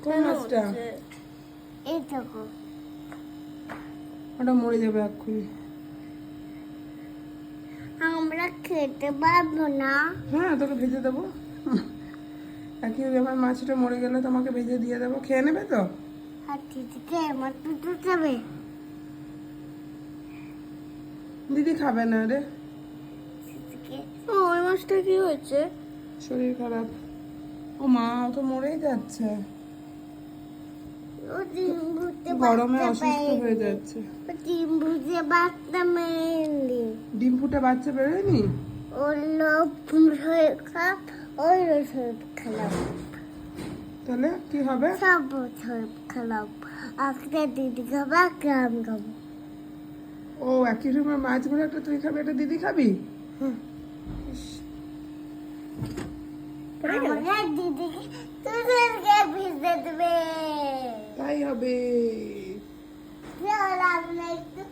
কোন মাছটা? এই দেখো ওটা মরে যাবে এক্ষুনি। আমরা খেতে পারবো না। হ্যাঁ, তোকে ভেজে দেবো। একই ব্যাপার, মাছটা মরে গেলে তোমাকে ভেজে দিয়ে দেবো, খেয়ে নেবে তো? আর দিদিকে আমার দুটো খাবে। দিদি খাবে না রে, দিদিকে ওই মাছটা কি হয়েছে? শরীর খারাপ। ও মা, ও তো মরেই যাচ্ছে, ও ডিম ভুতে গরমে বাচ্চা অসুস্থ হয়ে পায়নি। যাচ্ছে। ও ডিম ভুতে বাচ্চা মেরেনি। ডিম ফুটে বাচ্চা বেরোয়নি? ওর লোভ হয়ে খাপ, ওই রসদ খেলাম, তাহলে কি হবে? সব বছর খেলাম। একটা দিদি খাবে, একটা আমি খাবো। ও একই রকমের মাছগুলো, একটা তুই খাবি, একটা দিদি খাবি? ইস, আমাকে দিদিকে তোদেরকে ভিজে দেবে। তাই হবে। চল আমরা একটু